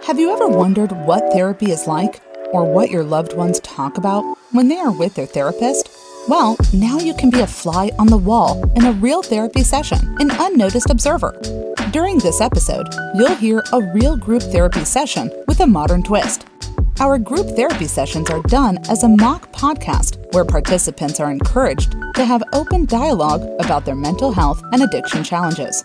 Have you ever wondered what therapy is like, or what your loved ones talk about when they are with their therapist? Well, now you can be a fly on the wall in a real therapy session, an Unnoticed Observer. During this episode, you'll hear a real group therapy session with a modern twist. Our group therapy sessions are done as a mock podcast where participants are encouraged to have open dialogue about their mental health and addiction challenges.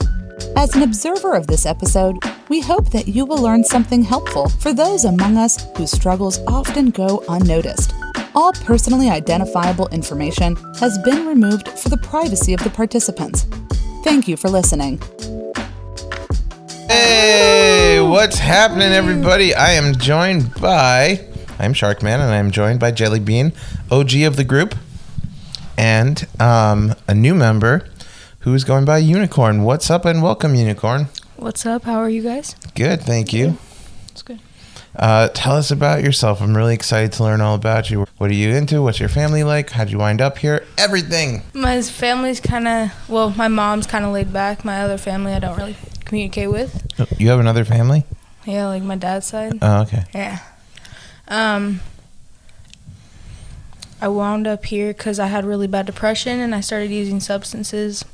As an observer of this episode, we hope that you will learn something helpful for those among us whose struggles often go unnoticed. All personally identifiable information has been removed for the privacy of the participants. Thank you for listening. Hey, what's happening, everybody? I'm Sharkman, and I'm joined by Jelly Bean, OG of the group, and a new member who's going by Unicorn. What's up, and welcome, Unicorn. What's up? How are you guys? Good, thank you. That's good. Tell us about yourself. I'm really excited to learn all about you. What are you into? What's your family like? How'd you wind up here? Everything. My family's my mom's kind of laid back. My other family I don't really communicate with. You have another family? Yeah, like my dad's side. Oh, okay. Yeah. I wound up here because I had really bad depression and I started using substances.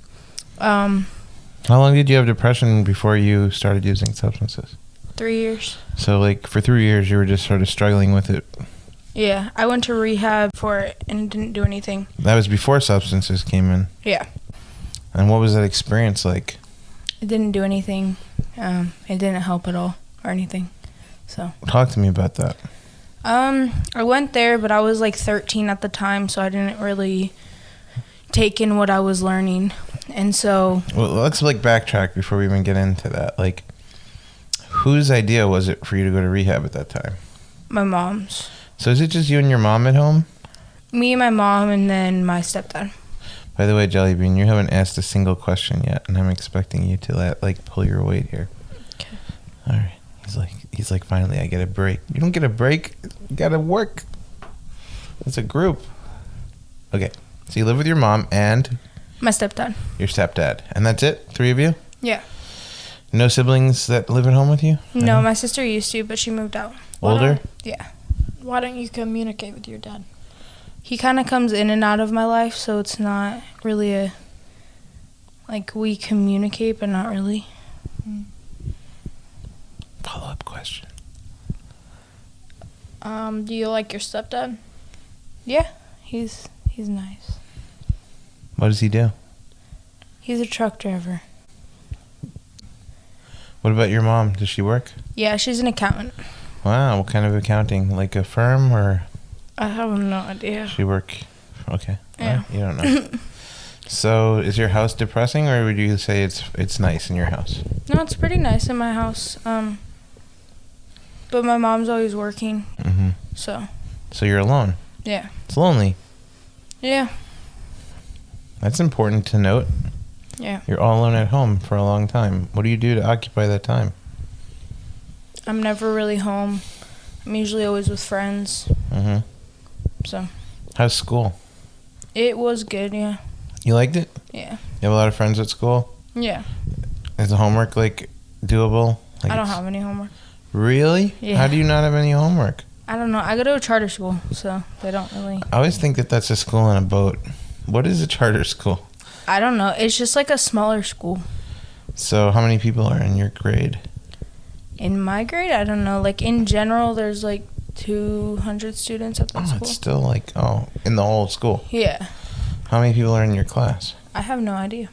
How long did you have depression before you started using substances? 3 years. So, like, for 3 years, you were just sort of struggling with it. Yeah, I went to rehab for it and it didn't do anything. That was before substances came in? Yeah. And what was that experience like? It didn't do anything. It didn't help at all or anything. So. Talk to me about that. I went there, but I was like 13 at the time, so I didn't really take in what I was learning. And so... Well, let's backtrack before we even get into that. Like, whose idea was it for you to go to rehab at that time? My mom's. So is it just you and your mom at home? Me and my mom, and then my stepdad. By the way, Jelly Bean, you haven't asked a single question yet, and I'm expecting you to pull your weight here. Okay. All right. He's like, finally, I get a break. You don't get a break. You gotta work. It's a group. Okay. So you live with your mom and... My stepdad. Your stepdad. And that's it? 3 of you? Yeah. No siblings that live at home with you? No, my sister used to, but she moved out. Older? Yeah. Why don't you communicate with your dad? He kind of comes in and out of my life, so it's not really we communicate, but not really. Follow-up question. Do you like your stepdad? Yeah, he's nice. What does he do? He's a truck driver. What about your mom? Does she work? Yeah, she's an accountant. Wow, what kind of accounting? Like a firm or? I have no idea. She work? Okay. Yeah. You don't know. So, is your house depressing, or would you say it's nice in your house? No, it's pretty nice in my house. But my mom's always working. Mm-hmm. So you're alone? Yeah. It's lonely. Yeah. That's important to note. Yeah. You're all alone at home for a long time. What do you do to occupy that time? I'm never really home. I'm usually always with friends. Mm-hmm. So. How's school? It was good, yeah. You liked it? Yeah. You have a lot of friends at school? Yeah. Is the homework, doable? I don't have any homework. Really? Yeah. How do you not have any homework? I don't know. I go to a charter school, so they don't really... I always think that that's a school on a boat. What is a charter school? I don't know. It's just like a smaller school. So how many people are in your grade? In my grade, I don't know. In general, there's 200 students at that school. It's still in the whole school. Yeah. How many people are in your class? I have no idea.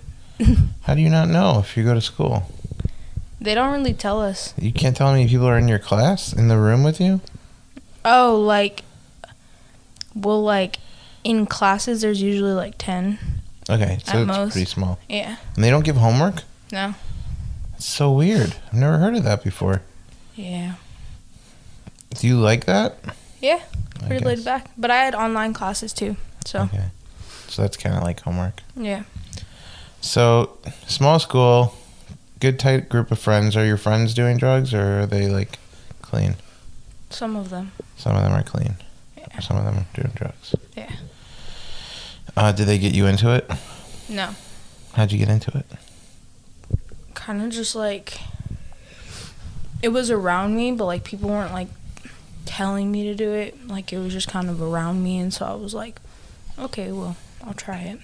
How do you not know if you go to school? They don't really tell us. You can't tell how many people are in your class, in the room with you? Oh, in classes, there's usually 10. Okay, so it's most. pretty small. Yeah. And they don't give homework? No. It's so weird. I've never heard of that before. Yeah. Do you like that? Yeah. Pretty laid back. But I had online classes too, so. Okay. So that's kind of like homework. Yeah. So, small school, good tight group of friends. Are your friends doing drugs, or are they clean? Some of them. Some of them are clean. Yeah. Some of them are doing drugs. Yeah. Did they get you into it? No. How'd you get into it? Kind of just it was around me, but like people weren't like telling me to do it. Like it was just kind of around me, and so I was like, okay, well, I'll try it.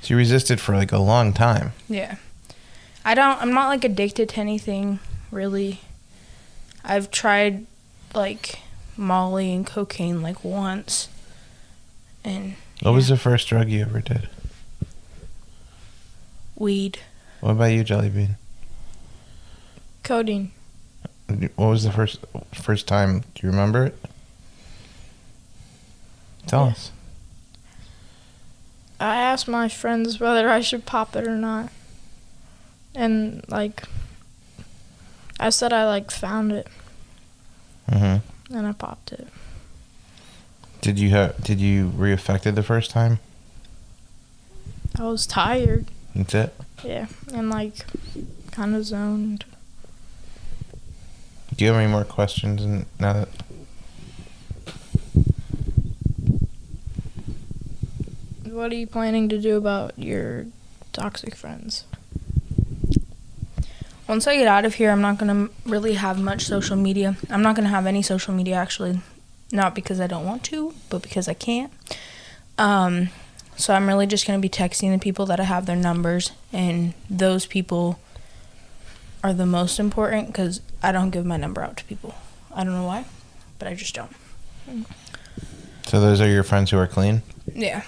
So you resisted for like a long time. Yeah. I'm not like addicted to anything, really. I've tried like Molly and cocaine like once. And What was the first drug you ever did? Weed. What about you, Jellybean? Codeine. What was the first time? Do you remember it? Tell us. I asked my friends whether I should pop it or not. And, like, I said I, like, found it. Mm-hmm. And I popped it. Did you reaffected the first time? I was tired. That's it? Yeah. And, like, kind of zoned. Do you have any more questions now that... What are you planning to do about your toxic friends? Once I get out of here, I'm not going to really have much social media. I'm not going to have any social media, actually. Not because I don't want to, but because I can't. So I'm really just going to be texting the people that I have their numbers, and those people are the most important because I don't give my number out to people. I don't know why, but I just don't. So those are your friends who are clean? Yeah.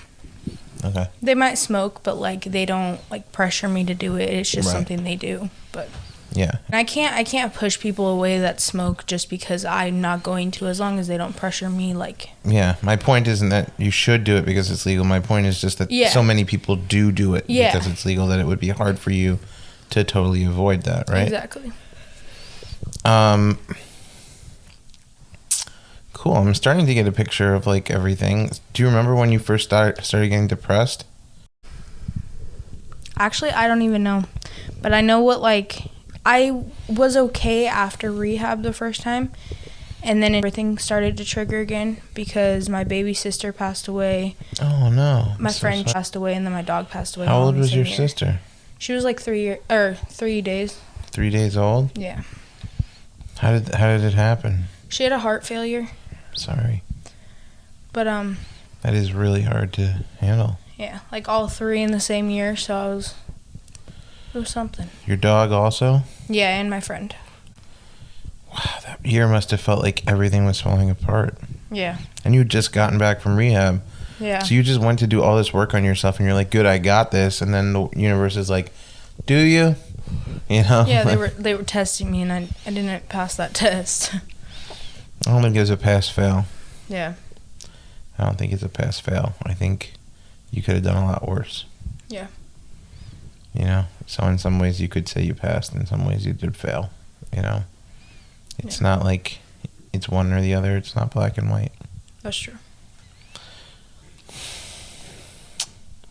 Okay. They might smoke, but like they don't like pressure me to do it. It's just something they do. But yeah. And I can't push people away that smoke just because I'm not going to, as long as they don't pressure me. Like. Yeah, my point isn't that you should do it because it's legal. My point is just that so many people do it because it's legal that it would be hard for you to totally avoid that, right? Exactly. Cool. I'm starting to get a picture of like everything. Do you remember when you first started getting depressed? Actually, I don't even know, but I know what like I was okay after rehab the first time, and then everything started to trigger again because my baby sister passed away. Oh no! My friend passed away, and then my dog passed away. How old was your sister? She was like 3 days. 3 days old? Yeah. How did it happen? She had a heart failure. Sorry. But that is really hard to handle. Yeah, like all three in the same year, so it was something. Your dog also? Yeah, and my friend. Wow, that year must have felt like everything was falling apart. Yeah. And you had just gotten back from rehab. Yeah. So you just went to do all this work on yourself, and you're like, "Good, I got this." And then the universe is like, "Do you?" You know? Yeah, they were testing me, and I didn't pass that test. I don't think it's a pass-fail. Yeah. I don't think it's a pass-fail. I think you could have done a lot worse. Yeah. You know? So in some ways you could say you passed. In some ways you did fail. You know? It's not like it's one or the other. It's not black and white. That's true.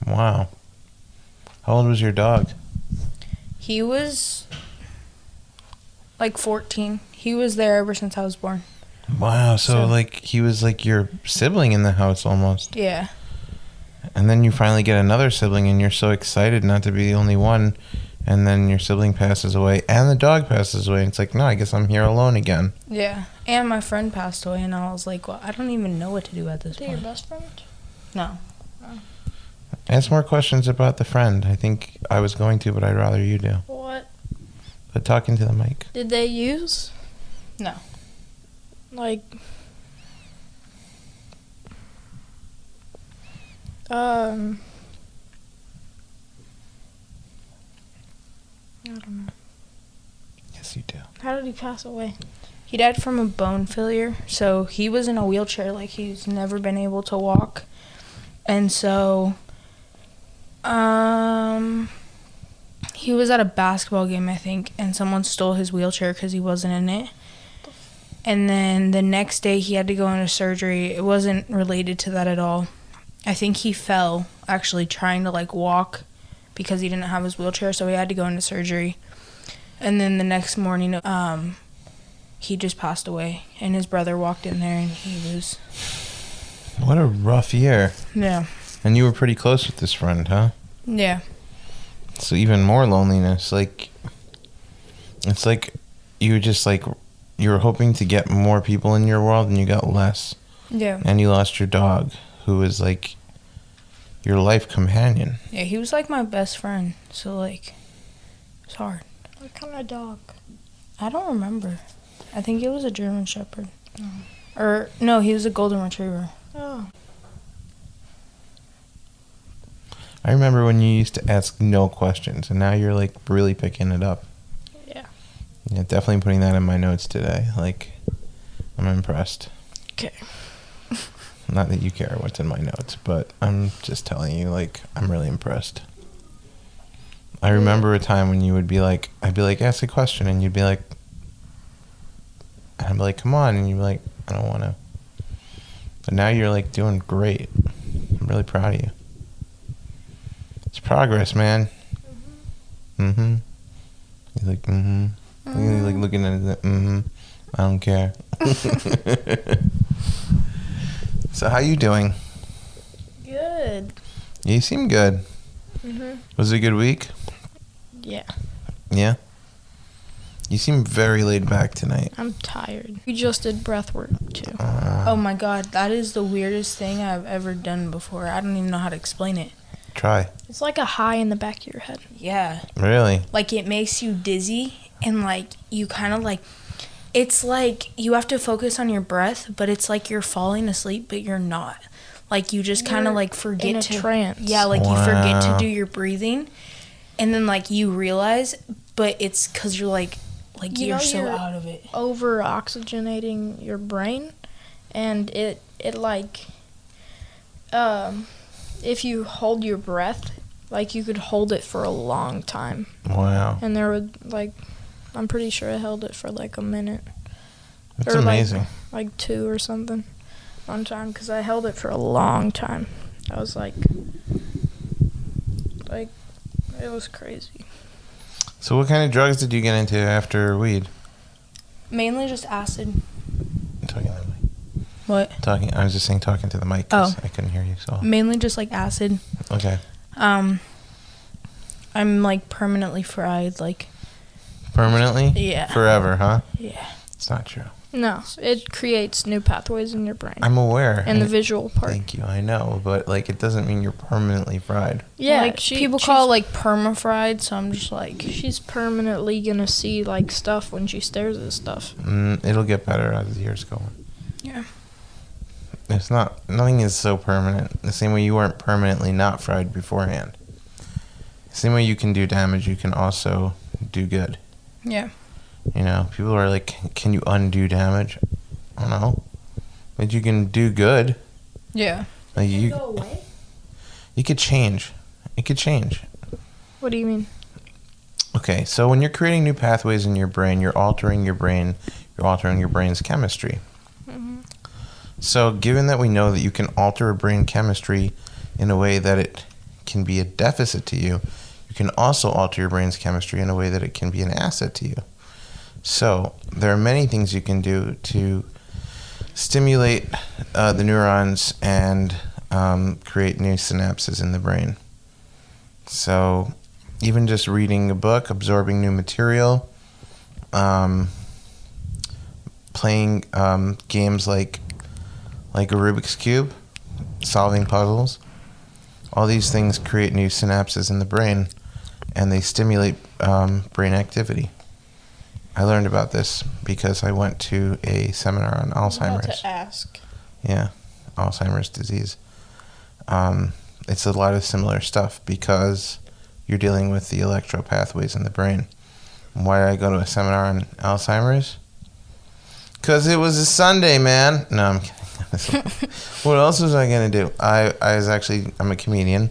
Wow. How old was your dog? He was like 14. He was there ever since I was born. Wow. So like he was like your sibling in the house almost. Yeah. And then you finally get another sibling and you're so excited not to be the only one. And then your sibling passes away and the dog passes away. And it's like, no, I guess I'm here alone again. Yeah. And my friend passed away, and I was like, well, I don't even know what to do at this point. Your best friend? No. Ask more questions about the friend. I think I was going to, but I'd rather you do. What? But talking to the mic. Did they use? No. Like, I don't know. Yes, you do. How did he pass away? He died from a bone failure, so he was in a wheelchair, like he's never been able to walk. And so he was at a basketball game, I think, and someone stole his wheelchair because he wasn't in it. And then the next day he had to go into surgery. It wasn't related to that at all. I think he fell actually trying to like walk because he didn't have his wheelchair, so he had to go into surgery. And then the next morning he just passed away, and his brother walked in there, and he was... What a rough year. Yeah. And you were pretty close with this friend, huh? Yeah. So even more loneliness. Like, it's like you were just like, you were hoping to get more people in your world and you got less. Yeah. And you lost your dog, who was like your life companion. Yeah, he was like my best friend. So, like, it's hard. What kind of dog? I don't remember. I think it was a German Shepherd. Or, no, he was a Golden Retriever. Oh. I remember when you used to ask no questions, and now you're like really picking it up. Yeah. Yeah, definitely putting that in my notes today. Like, I'm impressed. Okay. Not that you care what's in my notes, but I'm just telling you, like, I'm really impressed. I remember a time when you would be like, I'd be like, ask a question, and you'd be like, and I'd be like, come on, and you'd be like, I don't want to. But now you're like doing great. I'm really proud of you. It's progress, man. Mm-hmm. He's like, mm-hmm. He's like looking at it, mm-hmm. I don't care. So how you doing? Good. You seem good. Mhm. Was it a good week? Yeah. Yeah? You seem very laid back tonight. I'm tired. We just did breath work too. Oh my god, that is the weirdest thing I've ever done before. I don't even know how to explain it. Try. It's like a high in the back of your head. Yeah. Really? Like, it makes you dizzy, and, like, you kind of, like, it's like you have to focus on your breath, but it's like you're falling asleep, but you're not. Like, you just kind of, like, forget in a to... trance. Yeah, like, you forget to Wow. do your breathing, and then, like, you realize, but it's because you're, like You you're know, so you're out of it. over oxygenating your brain, and it like if you hold your breath, like, you could hold it for a long time. Wow. And there would, like, I'm pretty sure I held it for like a minute. That's Or, amazing. Like 2 or something one time, because I held it for a long time. I was like, it was crazy. So what kind of drugs did you get into after weed? Mainly just acid. Talking to the mic. What? I was just saying talking to the mic 'cause I couldn't hear you. So Mainly just, like, acid. okay. I'm, like, permanently fried, like... Permanently? Yeah. Forever, huh? Yeah. It's not true. No, it creates new pathways in your brain. I'm aware. And the visual part. Thank you. I know, but like it doesn't mean you're permanently fried. Yeah, like, people call it, like, perma-fried, so I'm just like... She's permanently gonna see, like, stuff when she stares at stuff. It'll get better as the years go on. Yeah. It's not. Nothing is so permanent. The same way you weren't permanently not fried beforehand. The same way you can do damage, you can also do good. Yeah. You know, people are like, can you undo damage? I don't know. But you can do good. Yeah. Like you go away? You could change. It could change. What do you mean? Okay, so when you're creating new pathways in your brain, you're altering your brain, you're altering your brain's chemistry. Mm-hmm. So given that we know that you can alter a brain chemistry in a way that it can be a deficit to you, you can also alter your brain's chemistry in a way that it can be an asset to you. So there are many things you can do to stimulate the neurons and create new synapses in the brain. So even just reading a book, absorbing new material, playing games like a Rubik's Cube, solving puzzles, all these things create new synapses in the brain, and they stimulate brain activity. I learned about this because I went to a seminar on Alzheimer's. To ask. Yeah, Alzheimer's disease. It's a lot of similar stuff because you're dealing with the electro pathways in the brain. Why did I go to a seminar on Alzheimer's? Because it was a Sunday, man. No, I'm kidding. What else was I going to do? I'm a comedian,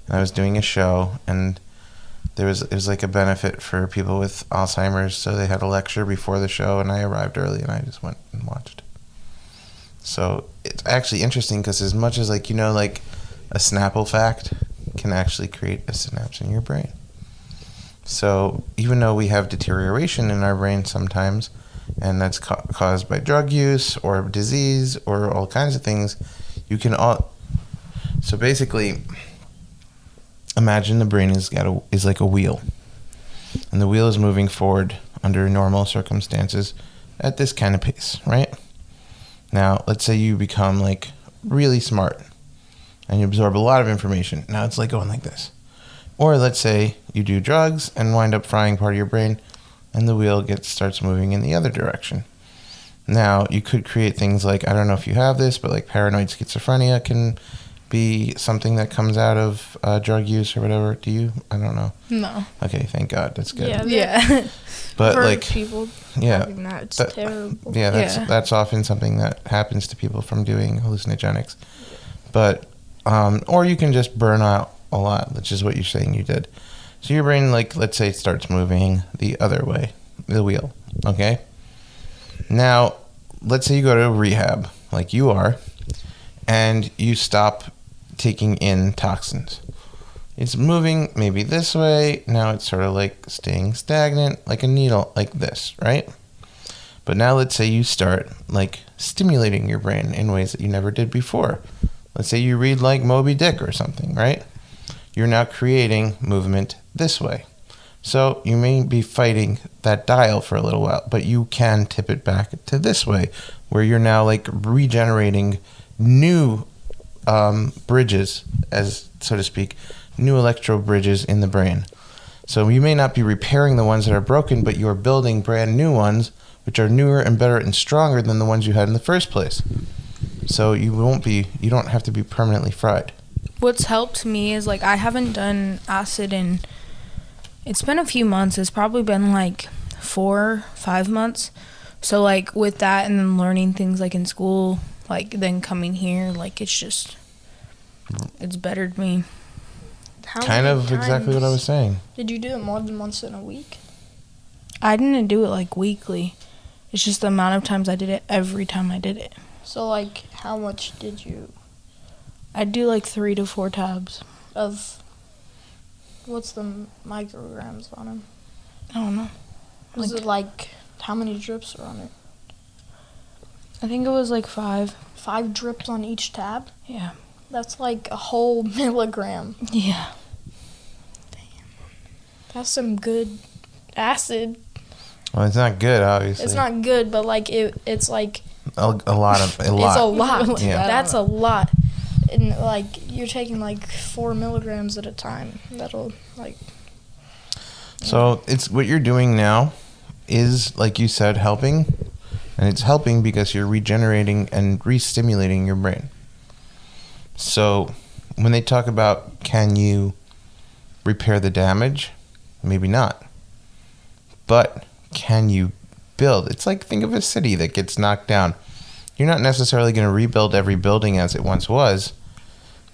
and I was doing a show, and it was like a benefit for people with Alzheimer's, so they had a lecture before the show, and I arrived early, and I just went and watched. So it's actually interesting because as much as like a Snapple fact can actually create a synapse in your brain. So even though we have deterioration in our brain sometimes, and that's caused by drug use or disease or all kinds of things, so basically, imagine the brain is like a wheel, and the wheel is moving forward under normal circumstances at this kind of pace, right? Now, let's say you become like really smart and you absorb a lot of information. Now it's like going like this. Or let's say you do drugs and wind up frying part of your brain and the wheel starts moving in the other direction. Now, you could create things like, I don't know if you have this, but like paranoid schizophrenia can be something that comes out of drug use or whatever. Do you? I don't know. No. Okay, thank God. That's good. Yeah. But For like, people yeah, having that, it's terrible. yeah, Yeah. that's often something that happens to people from doing hallucinogenics. But or you can just burn out a lot, which is what you're saying you did. So your brain, like, let's say it starts moving the other way, the wheel. Okay. Now, let's say you go to rehab, like you are, and you stop taking in toxins. It's moving maybe this way. Now it's sort of like staying stagnant, like a needle, like this, right? But now let's say you start like stimulating your brain in ways that you never did before. Let's say you read like Moby Dick or something, right? You're now creating movement this way. So you may be fighting that dial for a little while, but you can tip it back to this way, where you're now like regenerating new bridges, as so to speak, new electro bridges in the brain. So you may not be repairing the ones that are broken, but you're building brand new ones, which are newer and better and stronger than the ones you had in the first place. So you don't have to be permanently fried. What's helped me is like I haven't done acid in, it's been a few months. It's probably been like 4-5 months. So like with that and then learning things like in school, like then coming here, like it's bettered me. How Kind many of exactly what I times was saying. Did you do it more than once in a week? I didn't do it like weekly. It's just the amount of times I did it every time I did it. So, like, how much did you I'd do like 3 to 4 tabs. of, what's the micrograms on them? I don't know. Was it like, how many drips are on it? I think it was like 5. 5 drips on each tab? Yeah. That's like a whole milligram. Yeah. That's some good acid. Well, it's not good, obviously. It's not good, but like it's like a lot. it's a lot. Yeah. That's a lot. And like you're taking like 4 milligrams at a time. That'll like. So it's what you're doing now is, like you said, helping, and it's helping because you're regenerating and re-stimulating your brain. So when they talk about can you repair the damage, maybe not, but can you build? It's like, think of a city that gets knocked down. You're not necessarily going to rebuild every building as it once was,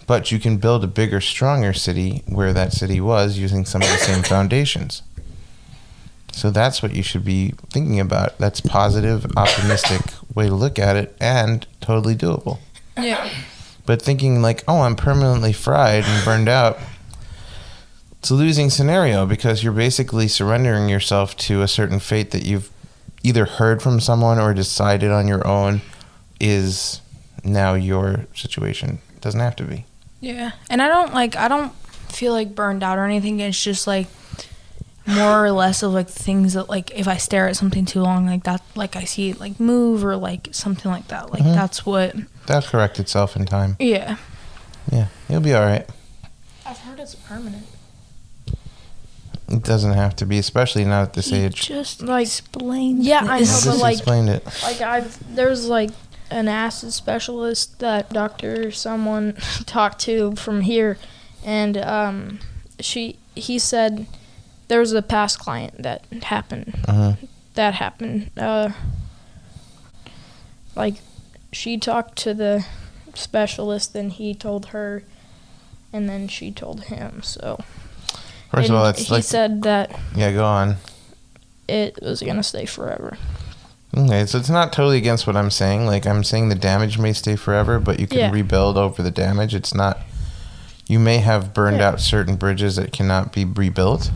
but you can build a bigger, stronger city where that city was using some of the same foundations. So that's what you should be thinking about. That's positive, optimistic way to look at it, and totally doable. Yeah. But thinking like, oh, I'm permanently fried and burned out, it's a losing scenario because you're basically surrendering yourself to a certain fate that you've either heard from someone or decided on your own is now your situation. It doesn't have to be. Yeah. And I don't feel like burned out or anything. It's just like more or less of like things that like if I stare at something too long like that, like I see it like move or like something like that. Like that's what. That'll correct itself in time. Yeah. Yeah, you'll be all right. I've heard it's permanent. It doesn't have to be, especially not at this age. Just Like, explain. yeah, I know, Just but like explained it. there's like an acid specialist that Dr. someone talked to from here, and he said there was a past client that happened. That happened. Like she talked to the specialist, and he told her, and then she told him. So First of all, it's he like said that yeah. Go on. it was gonna stay forever. Okay, so it's not totally against what I'm saying. Like, I'm saying the damage may stay forever, but you can rebuild over the damage. It's not... You may have burned out certain bridges that cannot be rebuilt,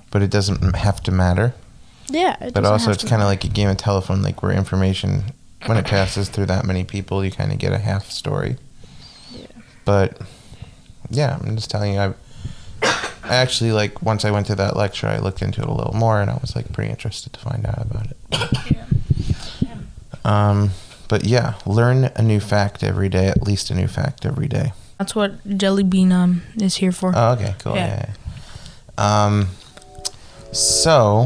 but it doesn't have to matter. Yeah, But also, it's kind of like a game of telephone, like where information, when it passes through that many people, you kind of get a half story. Yeah. But, yeah, I'm just telling you, I actually, like, once I went to that lecture, I looked into it a little more, and I was, like, pretty interested to find out about it. But yeah, learn a new fact every day, at least a new fact every day. That's what Jelly Bean is here for. Oh, okay, cool. Yeah. So,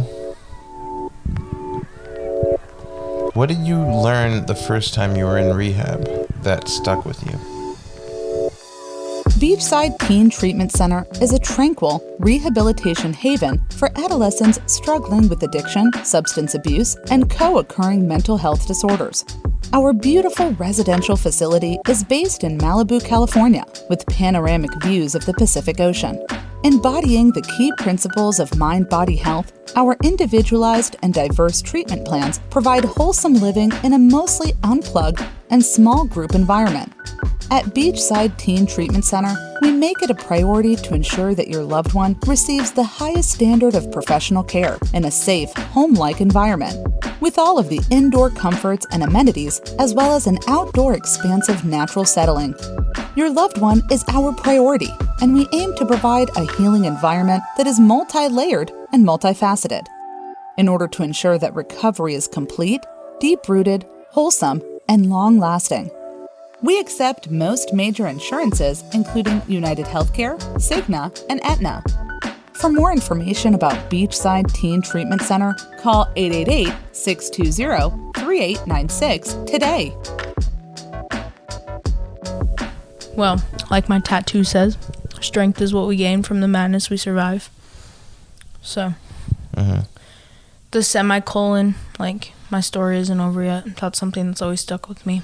what did you learn the first time you were in rehab that stuck with you? Beachside Teen Treatment Center is a tranquil rehabilitation haven for adolescents struggling with addiction, substance abuse, and co-occurring mental health disorders. Our beautiful residential facility is based in Malibu, California, with panoramic views of the Pacific Ocean. Embodying the key principles of mind-body health, our individualized and diverse treatment plans provide wholesome living in a mostly unplugged and small group environment. At Beachside Teen Treatment Center, we make it a priority to ensure that your loved one receives the highest standard of professional care in a safe, home-like environment, with all of the indoor comforts and amenities, as well as an outdoor expansive natural settling. Your loved one is our priority, and we aim to provide a healing environment that is multi-layered and multifaceted. In order to ensure that recovery is complete, deep-rooted, wholesome, and long-lasting. We accept most major insurances, including United Healthcare, Cigna, and Aetna. For more information about Beachside Teen Treatment Center, call 888-620-3896 today. Well, like my tattoo says, strength is what we gain from the madness we survive. So, the semicolon, like, my story isn't over yet. That's something that's always stuck with me.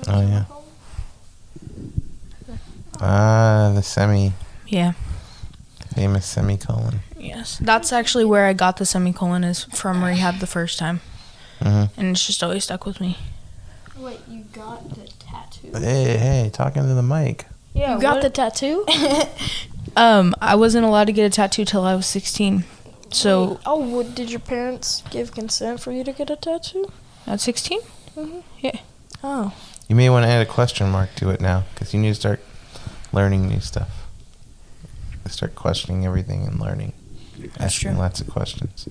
Oh, yeah. The semi. Yeah. Famous semicolon. Yes. That's actually where I got the semicolon, is from rehab the first time. And it's just always stuck with me. Wait, you got the tattoo? Hey, talking to the mic. Yeah, you got the tattoo? I wasn't allowed to get a tattoo till I was 16. So. Did your parents give consent for you to get a tattoo? At 16? Yeah. Oh. You may want to add a question mark to it now, because you need to start learning new stuff. Start questioning everything and learning. That's asking true. Lots of questions.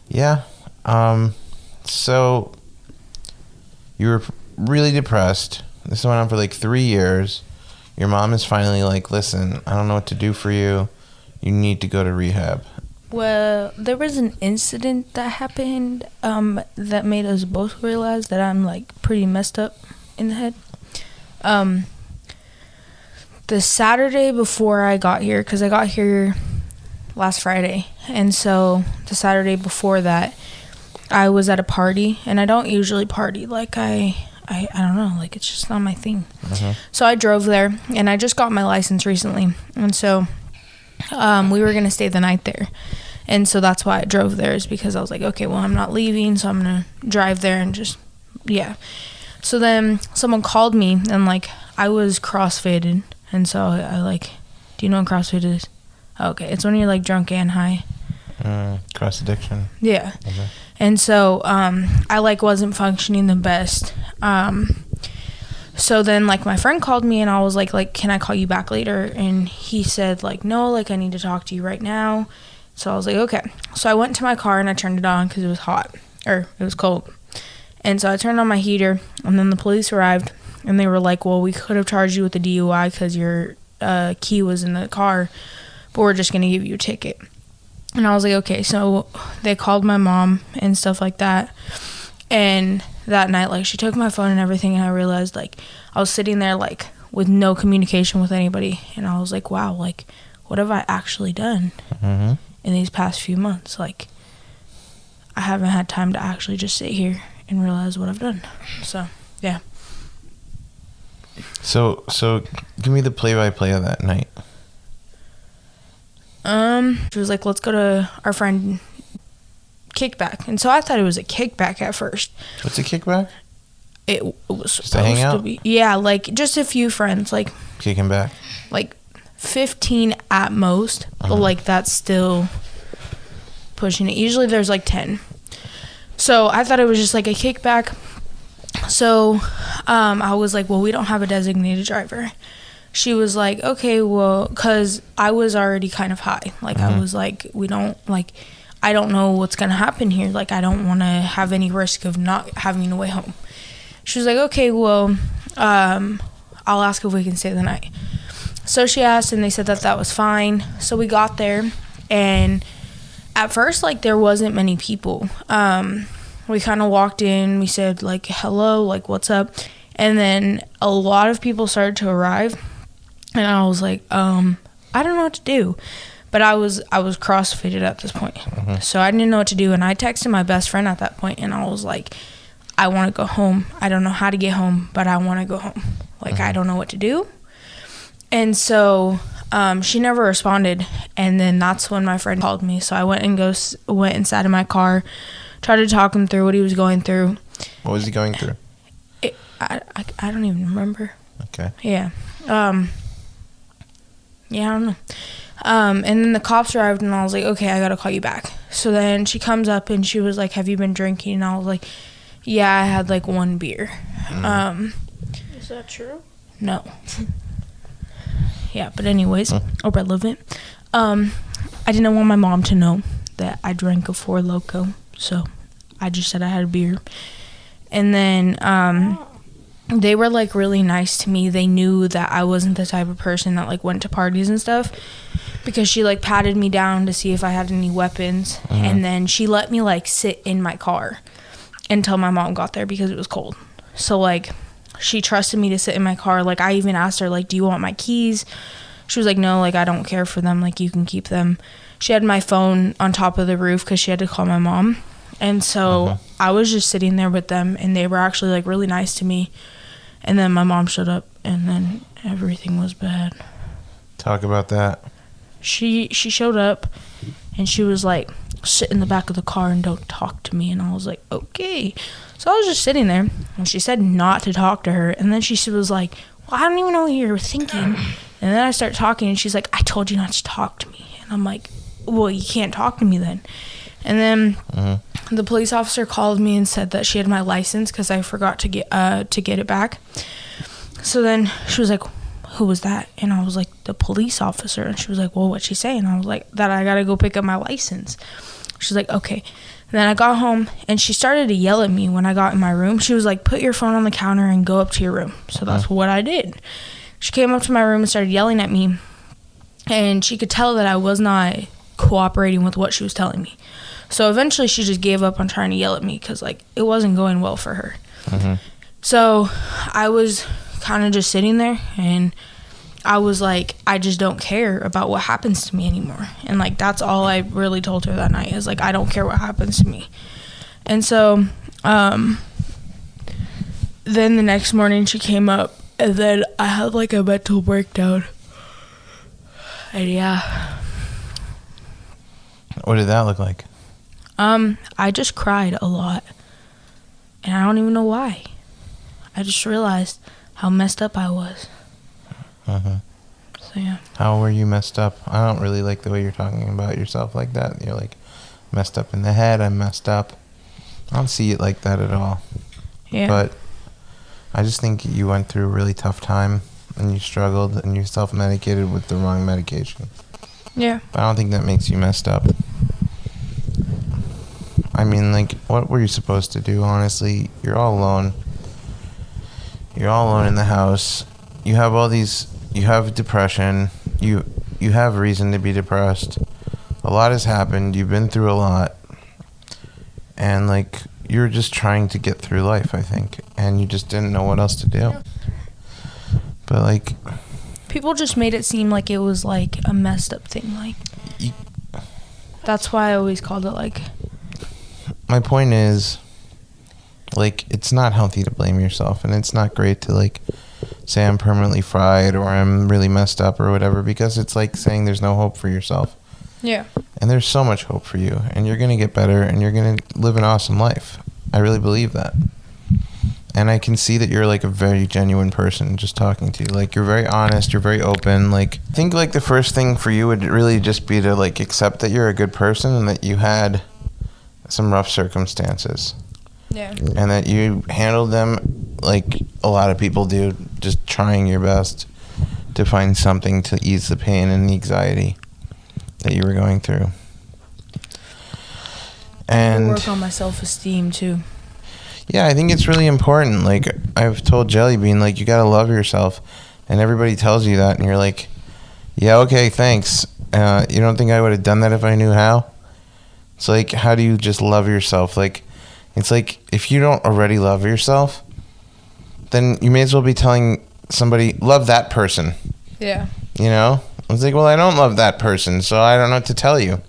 Yeah. So you were really depressed. This went on for like 3 years. Your mom is finally like, listen, I don't know what to do for you. You need to go to rehab. Well, there was an incident that happened that made us both realize that I'm like pretty messed up in the head. The Saturday before I got here, because I got here last Friday, and so the Saturday before that, I was at a party, and I don't usually party. Like, I don't know, like, it's just not my thing. So I drove there, and I just got my license recently, and so we were going to stay the night there. And so that's why I drove there, is because I was like, okay, well, I'm not leaving, so I'm going to drive there and just, yeah. So then someone called me, and, like, I was crossfaded. And so I like, do you know what CrossFit is? Okay, it's when you're like drunk and high. Cross addiction. Yeah. Okay. And so I like wasn't functioning the best. So then like my friend called me, and I was like, can I call you back later? And he said like, no, like I need to talk to you right now. So I was like, okay. So I went to my car and I turned it on because it was hot, or it was cold. And so I turned on my heater, and then the police arrived. And they were like, well, we could have charged you with a DUI because your key was in the car, but we're just going to give you a ticket. And I was like, okay. So they called my mom and stuff like that. And that night, like, she took my phone and everything, and I realized, like, I was sitting there, like, with no communication with anybody. And I was like, wow, like, what have I actually done in these past few months? Like, I haven't had time to actually just sit here and realize what I've done. So, yeah. So give me the play-by-play of that night. She was like, let's go to our friend Kickback. And so I thought it was a kickback at first. What's a kickback? It was Just to hang supposed out? to be. Yeah, like just a few friends, like Kicking back. like 15 at most, but like that's still pushing it. Usually there's like 10. So I thought it was just like a kickback. So I was like, well, we don't have a designated driver. she was like, okay, well, because I was already kind of high. Like, I was like, I don't know what's going to happen here. Like, I don't want to have any risk of not having a way home. She was like, okay, well, I'll ask if we can stay the night. So she asked, and they said that was fine. So we got there, and at first, like, there wasn't many people. We kind of walked in, we said, like, hello, like, what's up? And then a lot of people started to arrive, and I was like, I don't know what to do. But I was crossfaded at this point. So I didn't know what to do, and I texted my best friend at that point, and I was like, I want to go home. I don't know how to get home, but I want to go home. Like, I don't know what to do. And so she never responded, and then that's when my friend called me. So I went and sat in my car, tried to talk him through what he was going through. What was he going through? I don't even remember. Okay. Yeah. I don't know. And then the cops arrived, and I was like, okay, I gotta call you back. So then she comes up, and she was like, have you been drinking? And I was like, yeah, I had like one beer. Is that true? No. Yeah, but anyways, irrelevant. I didn't want my mom to know that I drank a 4 Loko, so I just said I had a beer. And then they were like really nice to me. They knew that I wasn't the type of person that like went to parties and stuff, because she like patted me down to see if I had any weapons, and then she let me like sit in my car until my mom got there because it was cold. So like she trusted me to sit in my car. Like, I even asked her, like, do you want my keys? She was like, no, like, I don't care for them. Like, you can keep them. She had my phone on top of the roof because she had to call my mom. And so I was just sitting there with them, and they were actually, like, really nice to me. And then my mom showed up, and then everything was bad. Talk about that. She showed up, and she was like, sit in the back of the car and don't talk to me. And I was like, okay. So I was just sitting there, and she said not to talk to her. And then she was like, well, I don't even know what you were thinking. And then I start talking, and she's like, I told you not to talk to me. And I'm like, well, you can't talk to me then. And then the police officer called me and said that she had my license because I forgot to get it back. So then she was like, who was that? And I was like, the police officer. And she was like, well, what'd she say? And I was like, that I gotta go pick up my license. She's like, okay. And then I got home, and she started to yell at me when I got in my room. She was like, put your phone on the counter and go up to your room. So that's what I did. She came up to my room and started yelling at me, and she could tell that I was not cooperating with what she was telling me. So eventually she just gave up on trying to yell at me because, like, it wasn't going well for her. So I was kind of just sitting there, and I was like, I just don't care about what happens to me anymore. And, like, that's all I really told her that night is, like, I don't care what happens to me. And so then the next morning she came up, and then I had, like, a mental breakdown. And, yeah. What did that look like? I just cried a lot. And I don't even know why. I just realized how messed up I was. So, yeah. How were you messed up? I don't really like the way you're talking about yourself like that. You're like, messed up in the head, I'm messed up. I don't see it like that at all. Yeah. But I just think you went through a really tough time, and you struggled, and you self-medicated with the wrong medication. Yeah. But I don't think that makes you messed up. I mean, like, what were you supposed to do, honestly? You're all alone. You're all alone in the house. You have all these... You have depression. You have reason to be depressed. A lot has happened. You've been through a lot. And, like, you're just trying to get through life, I think. And you just didn't know what else to do. But, like... People just made it seem like it was, like, a messed up thing. Like, that's why I always called it, like... My point is, like, it's not healthy to blame yourself. And it's not great to, like... say I'm permanently fried or I'm really messed up or whatever, because it's like saying there's no hope for yourself. Yeah. And there's so much hope for you, and you're going to get better, and you're going to live an awesome life. I really believe that. And I can see that you're like a very genuine person just talking to you. Like, you're very honest, you're very open. Like, I think like the first thing for you would really just be to like accept that you're a good person and that you had some rough circumstances. Yeah. And that you handled them like a lot of people do, just trying your best to find something to ease the pain and the anxiety that you were going through. And work on my self-esteem too. Yeah, I think it's really important. Like, I've told Jellybean, like, you gotta love yourself, and everybody tells you that, and you're like, yeah, okay, thanks. You don't think I would have done that if I knew how? It's like, how do you just love yourself? Like, it's like, if you don't already love yourself, then you may as well be telling somebody, love that person. Yeah. You know? It's like, well, I don't love that person, so I don't know what to tell you.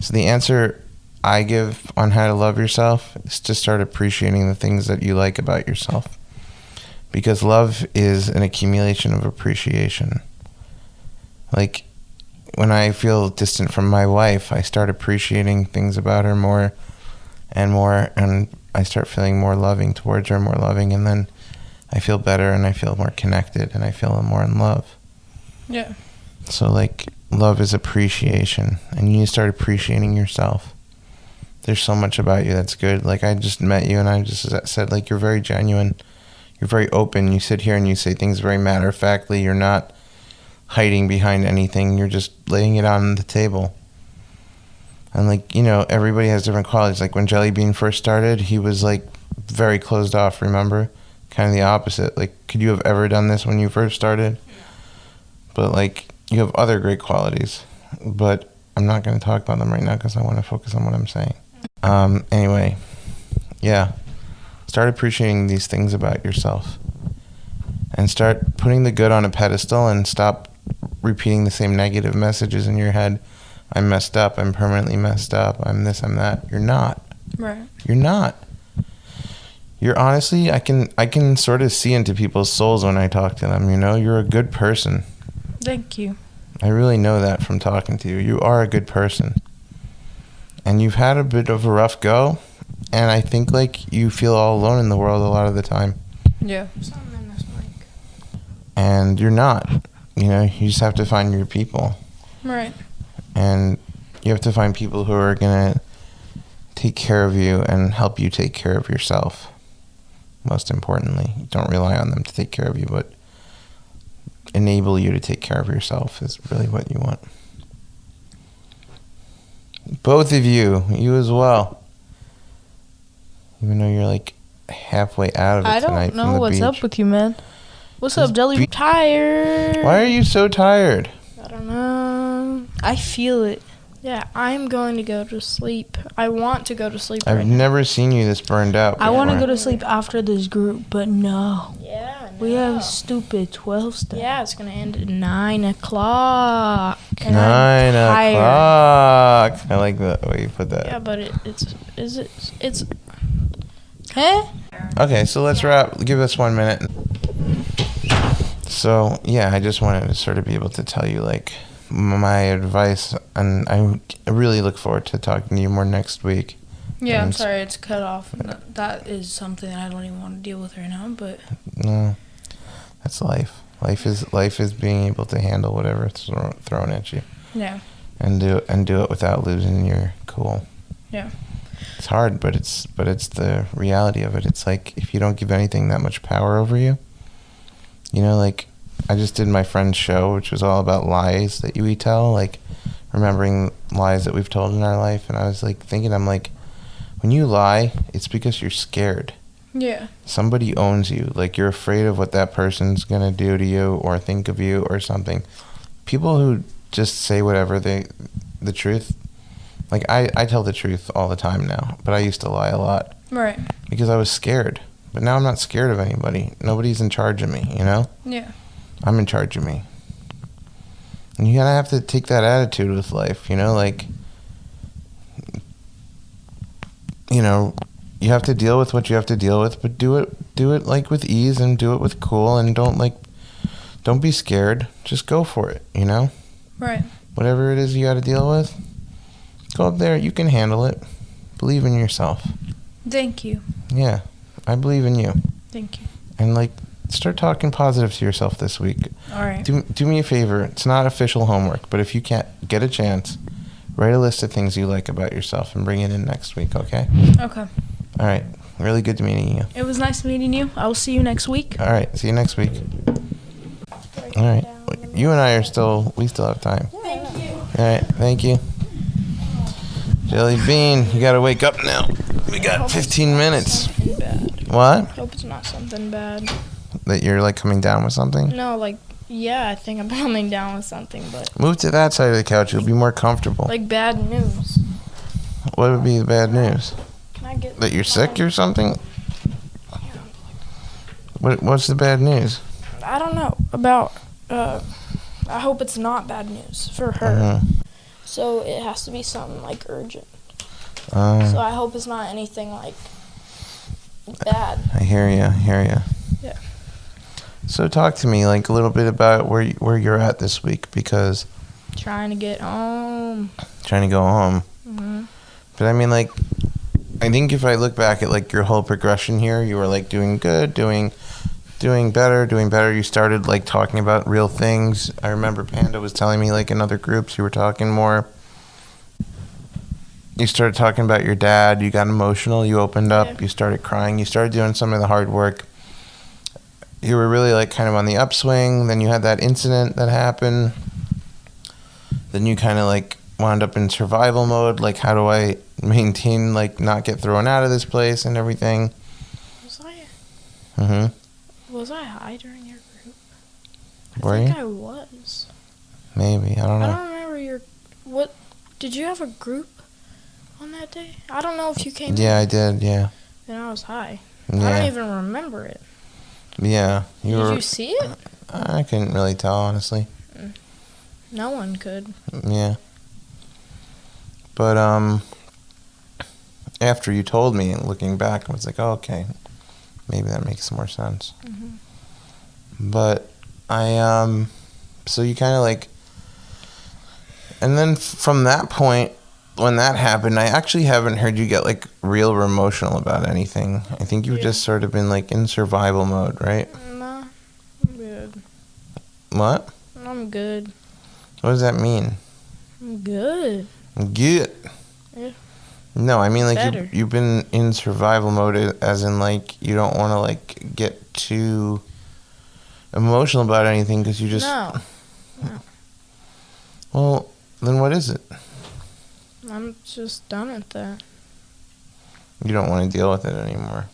So the answer I give on how to love yourself is to start appreciating the things that you like about yourself. Because love is an accumulation of appreciation. Like, when I feel distant from my wife, I start appreciating things about her more, and I start feeling more loving towards her, more loving, and then I feel better, and I feel more connected, and I feel more in love. Yeah. So, like, love is appreciation, and you need to start appreciating yourself. There's so much about you that's good. Like, I just met you, and I just said, like, you're very genuine. You're very open. You sit here and you say things very matter-of-factly. You're not hiding behind anything. You're just laying it on the table. And, like, you know, everybody has different qualities. Like, when Jellybean first started, he was, like, very closed off, remember? Kind of the opposite. Like, could you have ever done this when you first started? But, like, you have other great qualities. But I'm not going to talk about them right now because I want to focus on what I'm saying. Anyway, yeah. Start appreciating these things about yourself. And start putting the good on a pedestal and stop repeating the same negative messages in your head. I'm messed up. I'm permanently messed up. I'm this, I'm that. You're not. Right. You're not. You're honestly, I can sort of see into people's souls when I talk to them, you know? You're a good person. Thank you. I really know that from talking to you. You are a good person. And you've had a bit of a rough go, and I think, like, you feel all alone in the world a lot of the time. Yeah. Something in this mic. And you're not. You know, you just have to find your people. Right. And you have to find people who are going to take care of you and help you take care of yourself. Most importantly, don't rely on them to take care of you, but enable you to take care of yourself is really what you want. Both of you as well. Even though you're like halfway out of it I tonight don't from know the what's beach. up with you, man. What's This up, Jelly? I'm tired. Why are you so tired? I don't know. I feel it. Yeah, I'm going to go to sleep. I want to go to sleep I've right now. never seen you this burned out I want to before. go to sleep after this group, but no. Yeah, We have stupid 12 stuff. Yeah, it's going to end at 9 o'clock. And 9 I'm tired. o'clock. I like the way you put that. Yeah, but it's Huh? Okay, so let's wrap. Give us 1 minute. So, yeah, I just wanted to sort of be able to tell you, like, my advice, and I really look forward to talking to you more next week. Yeah, I'm And- sorry it's cut off. That is something that I don't even want to deal with right now, but No, that's life. Life is being able to handle whatever it's thrown at you, yeah. and do it without losing your cool. Yeah. It's hard, but it's the reality of it. It's like, if you don't give anything that much power over you, you know, like, I just did my friend's show, which was all about lies that we tell, like remembering lies that we've told in our life. And I was like thinking, I'm like, when you lie, it's because you're scared. Yeah. Somebody owns you. Like, you're afraid of what that person's going to do to you or think of you or something. People who just say whatever the truth, like, I tell the truth all the time now, but I used to lie a lot. Right. Because I was scared. But now I'm not scared of anybody. Nobody's in charge of me, you know? Yeah. I'm in charge of me. And you gotta have to take that attitude with life, you know? Like, you know, you have to deal with what you have to deal with, but do it like with ease and do it with cool, and don't be scared. Just go for it, you know? Right. Whatever it is you gotta deal with, go up there. You can handle it. Believe in yourself. Thank you. Yeah, I believe in you. Thank you. And, like, start talking positive to yourself this week. All right. Do me a favor. It's not official homework, but if you can't get a chance, write a list of things you like about yourself and bring it in next week, okay? Okay. All right. Really good meeting you. It was nice meeting you. I will see you next week. All right. See you next week. All right. You and I we still have time. Thank you. All right, thank you. Jelly Bean, you gotta wake up now. We got 15 minutes. Something bad. What? Hope it's not something bad. That you're like coming down with something? No, like, yeah, I think I'm coming down with something, but Move to that side of the couch. You'll be more comfortable. like bad news. What would be the bad news? Can I get That you're sick or something? What's the bad news? I don't know about. I hope it's not bad news for her. Uh-huh. So it has to be something like urgent. So I hope it's not anything like bad. I hear you. Yeah. So talk to me like a little bit about where you're at this week, because Trying to get home. trying to go home. Mhm. But I mean, like, I think if I look back at like your whole progression here, you were like doing good, doing better. You started like talking about real things. I remember Panda was telling me like in other groups you were talking more. You started talking about your dad. You got emotional. You opened up. Yeah. You started crying. You started doing some of the hard work. You were really like kind of on the upswing. Then you had that incident that happened. Then you kind of like wound up in survival mode. Like, how do I maintain, like, not get thrown out of this place and everything? Was I high during your group? Were I think you? I was. Maybe. I don't know. I don't remember what. Did you have a group on that day? I don't know if you came. Yeah, I did. Yeah. Then I was high. Yeah. I don't even remember it. Yeah. Did you see it? I couldn't really tell, honestly. No one could. Yeah. But after you told me, and looking back, I was like, oh, okay, maybe that makes more sense. Mm-hmm. But I so you kind of like, and then from that point, when that happened, I actually haven't heard you get like real emotional about anything. I think you've just sort of been like in survival mode, right? Nah, I'm good. What? I'm good. What does that mean? I'm good. Good. Yeah. No, I mean like Better. you've been in survival mode, as in like you don't want to like get too emotional about anything because you just. No. Well, then what is it? I'm just done with that. You don't want to deal with it anymore.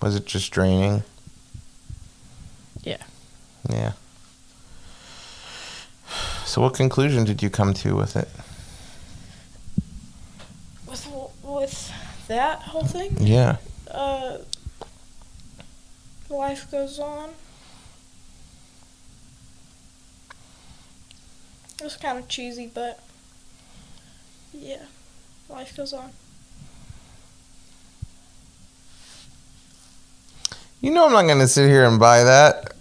Was it just draining? Yeah. Yeah. So what conclusion did you come to with it? With that whole thing, Yeah. life goes on. It was kind of cheesy, but yeah, life goes on. You know I'm not going to sit here and buy that.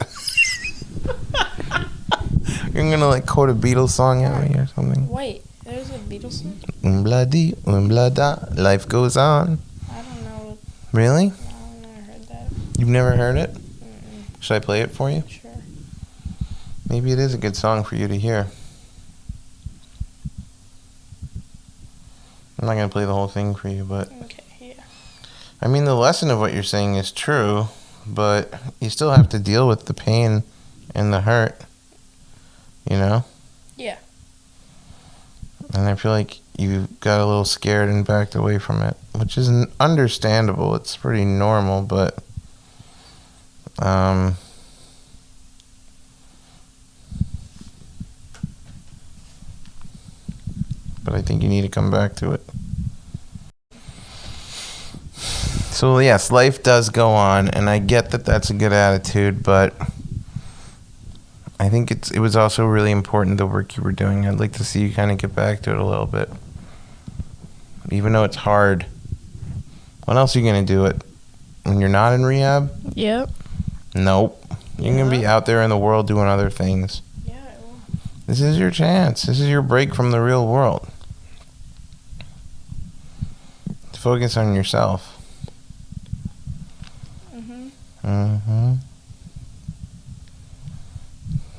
You're going to like quote a Beatles song at me or something. Wait, there's a Beatles song? Blah-dee, blah-da, life goes on. I don't know. Really? No, I've never heard that. You've never heard it? Mm-mm. Should I play it for you? Sure. Maybe it is a good song for you to hear. I'm not going to play the whole thing for you, but... Okay, yeah. I mean, the lesson of what you're saying is true, but you still have to deal with the pain and the hurt, you know? Yeah. And I feel like you got a little scared and backed away from it, which is understandable. It's pretty normal, but... But I think you need to come back to it. So yes, life does go on, and I get that that's a good attitude, but I think it was also really important, the work you were doing. I'd like to see you kind of get back to it a little bit. Even though it's hard. When else are you going to do it? When you're not in rehab? Yep. Nope. You're going to be out there in the world doing other things. Yeah, I will. This is your chance. This is your break from the real world. Focus on yourself. Mm-hmm.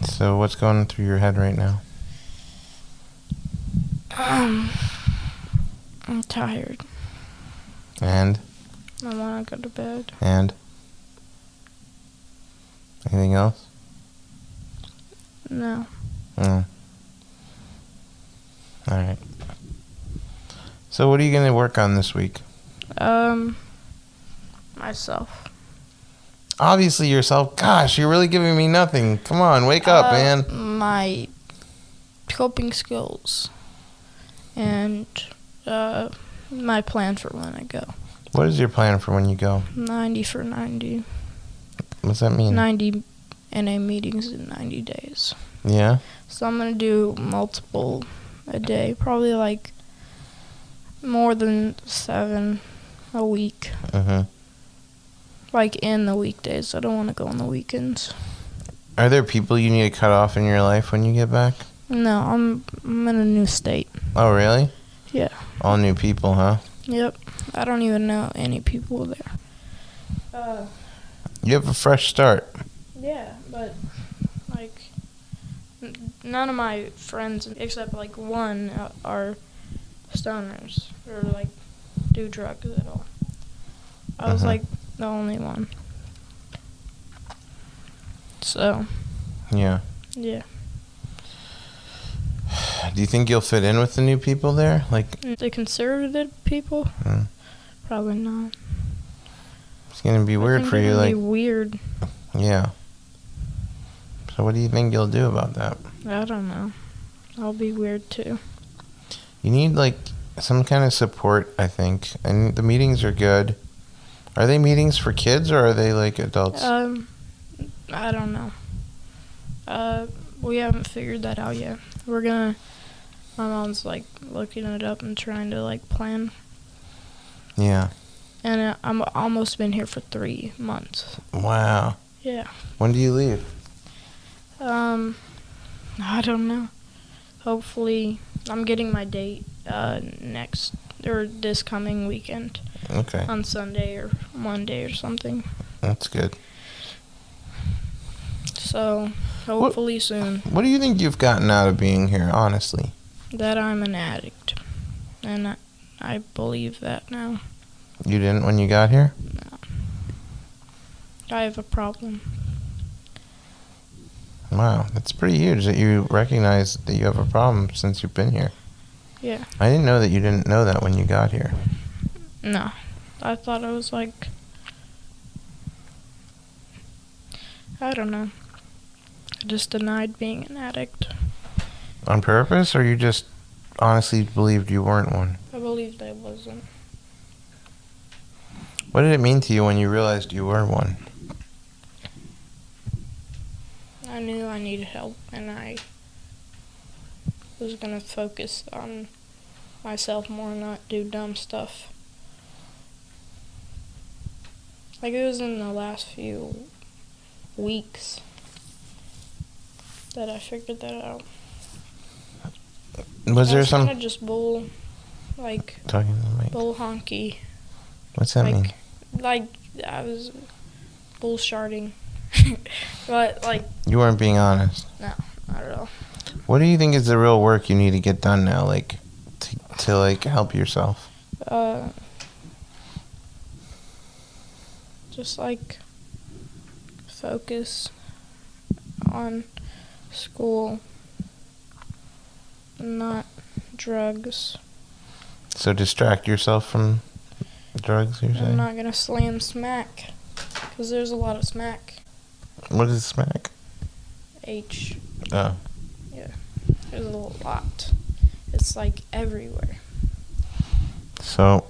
So what's going through your head right now? I'm tired. And? I want to go to bed. And? Anything else? No. Oh. All right. So what are you going to work on this week? Myself. Obviously yourself. Gosh, you're really giving me nothing. Come on, wake up, man. My coping skills and my plan for when I go. What is your plan for when you go? 90 for 90. What's that mean? 90 NA meetings in 90 days. Yeah? So I'm going to do multiple a day, probably like more than 7 a week. Mm-hmm. Like in the weekdays. I don't want to go on the weekends. Are there people you need to cut off in your life when you get back? No, I'm in a new state. Oh, really? Yeah. All new people, huh? Yep. I don't even know any people there. You have a fresh start. Yeah, but like none of my friends except like one are stoners or like do drugs at all. I was like the only one. So, Yeah. yeah. Do you think you'll fit in with the new people there? Like, The conservative people? Probably not. it's going to be weird for you. It'll Like, be weird. yeah. So what do you think you'll do about that? I don't know. I'll be weird too. You need, like, some kind of support, I think. And the meetings are good. Are they meetings for kids or are they, like, adults? I don't know. We haven't figured that out yet. My mom's like looking it up and trying to like plan. Yeah. And I'm almost been here for 3 months. Wow. Yeah. When do you leave? I don't know. Hopefully, I'm getting my date this coming weekend. Okay. On Sunday or Monday or something. That's good. So, hopefully soon. What do you think you've gotten out of being here, honestly? That I'm an addict. And I believe that now. You didn't when you got here? No. I have a problem. Wow, that's pretty huge that you recognize that you have a problem since you've been here. Yeah. I didn't know that you didn't know that when you got here. No. I thought I was like... I don't know. I just denied being an addict. On purpose, or you just honestly believed you weren't one? I believed I wasn't. What did it mean to you when you realized you were one? I knew I needed help, and I was going to focus on myself more and not do dumb stuff. Like, it was in the last few weeks that I figured that out. Was there some... kind of just bull Talking to the mic. bull honky. What's that mean? Like, I was bull sharding. But, like... You weren't being honest. No, not at all. What do you think is the real work you need to get done now, like, to like, help yourself? Just, like, focus on school, not drugs. So distract yourself from drugs, you're saying? I'm not gonna slam smack, because there's a lot of smack. What is smack? H. Oh. Yeah, there's a lot. It's, like, everywhere. So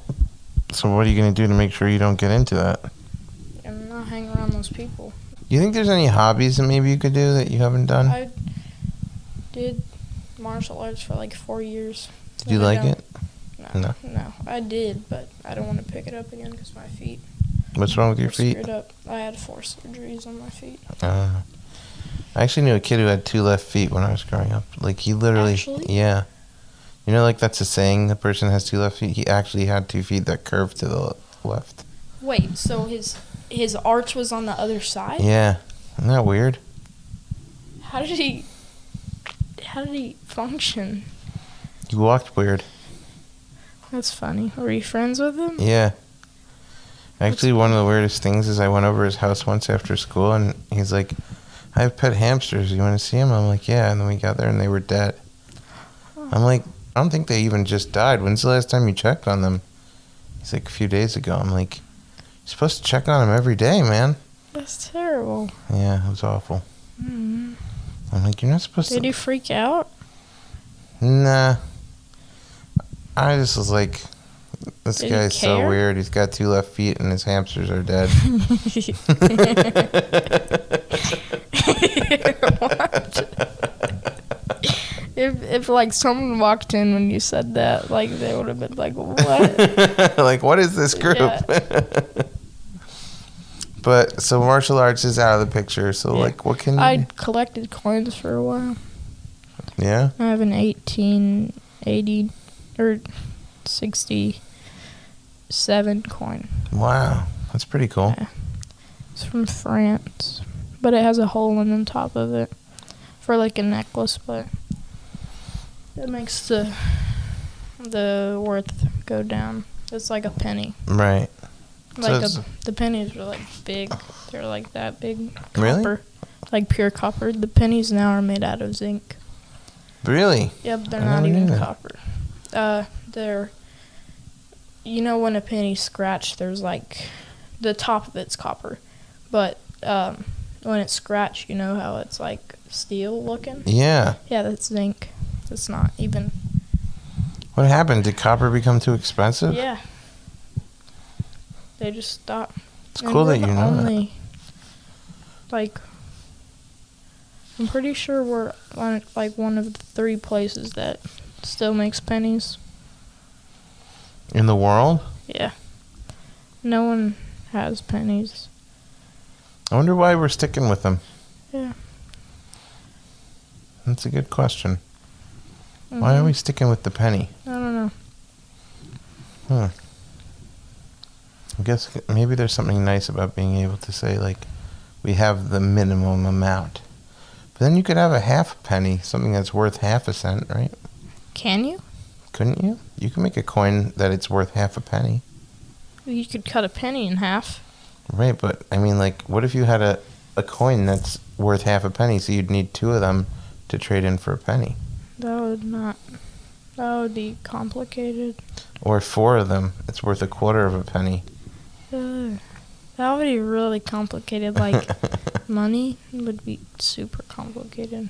what are you going to do to make sure you don't get into that? And not hang around those people. Do you think there's any hobbies that maybe you could do that you haven't done? I did martial arts for, like, 4 years. Did you like it? No, I did, but I don't want to pick it up again because my feet What's wrong with your were feet? screwed up. I had 4 surgeries on my feet. I actually knew a kid who had 2 left feet when I was growing up. Like, he literally... Actually? Yeah. You know, like, that's a saying, the person has 2 left feet? He actually had 2 feet that curved to the left. Wait, so his arch was on the other side? Yeah. Isn't that weird? How did he function? He walked weird. That's funny. Were you friends with him? Yeah. Actually, one of the weirdest things is I went over his house once after school, and he's like, I have pet hamsters. You want to see them? I'm like, yeah. And then we got there and they were dead. I'm like, I don't think they even just died. When's the last time you checked on them? He's like, a few days ago. I'm like, you're supposed to check on them every day, man. That's terrible. Yeah, it was awful. Mm. I'm like, you're not supposed to. Did you freak out? Nah. I just was like, this Did he guy's so care? weird. He's got 2 left feet and his hamsters are dead. If like someone walked in when you said that, like they would have been like, what? Like, what is this group? Yeah. But so martial arts is out of the picture. So Yeah. like, what can you? I collected coins for a while. Yeah. I have an 1880 or 67 coin. Wow, that's pretty cool. Yeah. It's from France, but it has a hole in the top of it for like a necklace, but it makes the worth go down. It's like a penny. Right. Like So the pennies are like big. They're like that big. Really? Copper, like pure copper. The pennies now are made out of zinc. Really? Yep, they're I not never knew even that. copper. They're, you know, when a penny's scratched, there's like, the top of it's copper, but when it's scratched, you know how it's like steel looking? Yeah. Yeah, that's zinc. It's not even. What happened? Did copper become too expensive? Yeah. They just stopped. It's And cool we're that you the know that. only, like, I'm pretty sure we're like one of the 3 places that still makes pennies. In the world? Yeah. No one has pennies. I wonder why we're sticking with them. Yeah. That's a good question. Why are we sticking with the penny? I don't know. I guess maybe there's something nice about being able to say, like, we have the minimum amount. But then you could have a half penny, something that's worth half a cent, right? Can you? Couldn't you? You can make a coin that it's worth half a penny. You could cut a penny in half. Right, but I mean, like, what if you had a coin that's worth half a penny, so you'd need 2 of them to trade in for a penny? That would be complicated. Or 4 of them, it's worth a quarter of a penny. That would be really complicated. Like, money would be super complicated.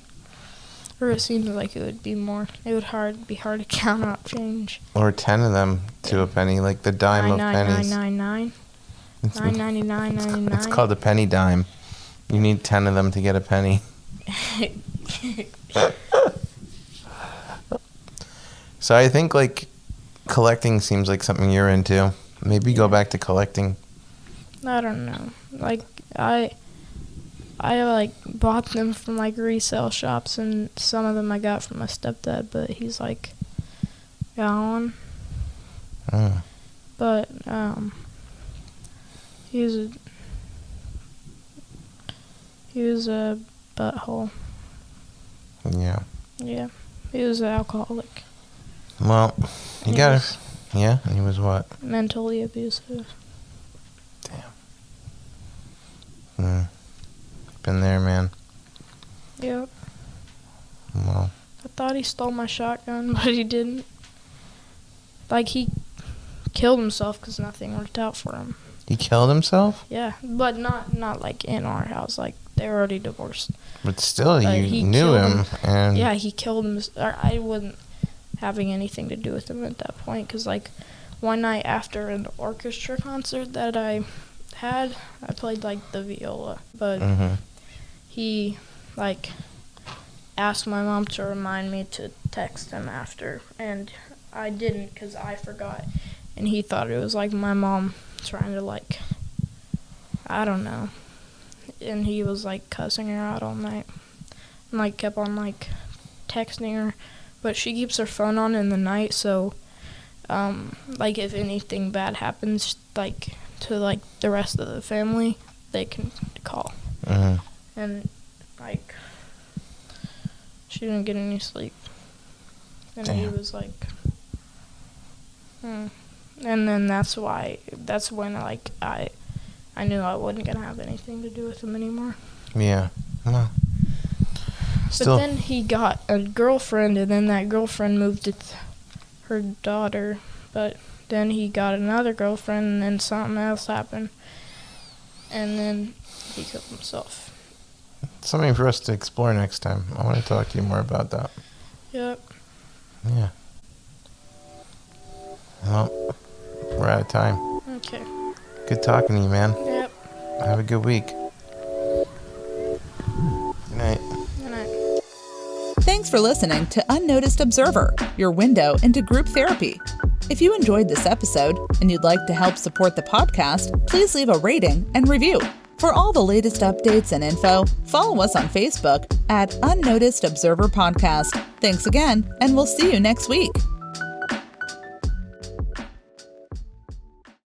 Or it seems like it would be more. It would be hard to count out change. Or 10 of them to a penny, like the dime of pennies. 999. 999.99. It's called a penny dime. You need 10 of them to get a penny. So I think, like, collecting seems like something you're into. Maybe go back to collecting. I don't know. Like, I like bought them from like resale shops, and some of them I got from my stepdad, but he's like gone. Oh. But he was a butthole. Yeah. Yeah, he was an alcoholic. Well, you He gotta. was Yeah, and he was what? mentally abusive. Been there, man. Yep. Well, I thought he stole my shotgun, but he didn't. Like, he killed himself because nothing worked out for him. he killed himself? Yeah, but not like in our house. Like, they were already divorced. But still, He you knew killed him, and Yeah, he killed him. I wasn't having anything to do with him at that point, because, like, one night after an orchestra concert that I had, I played, like, the viola. But he, like, asked my mom to remind me to text him after, and I didn't because I forgot. And he thought it was, like, my mom trying to, like, I don't know. And he was, like, cussing her out all night. And, like, kept on, like, texting her. But she keeps her phone on in the night, so, like, if anything bad happens, like, to, like, the rest of the family, they can call. And, like, she didn't get any sleep. And he Damn. was like, And then that's when, like, I knew I wasn't going to have anything to do with him anymore. yeah. Well, But still, then he got a girlfriend, and then that girlfriend moved with her daughter. But then he got another girlfriend, and then something else happened. And then he killed himself. something for us to explore next time. I want to talk to you more about that. Yep. Yeah. Well, we're out of time. Okay. Good talking to you, man. Yep. Have a good week. Good night. Good night. Thanks for listening to Unnoticed Observer, your window into group therapy. If you enjoyed this episode and you'd like to help support the podcast, please leave a rating and review. For all the latest updates and info, follow us on Facebook at Unnoticed Observer Podcast. Thanks again, and we'll see you next week.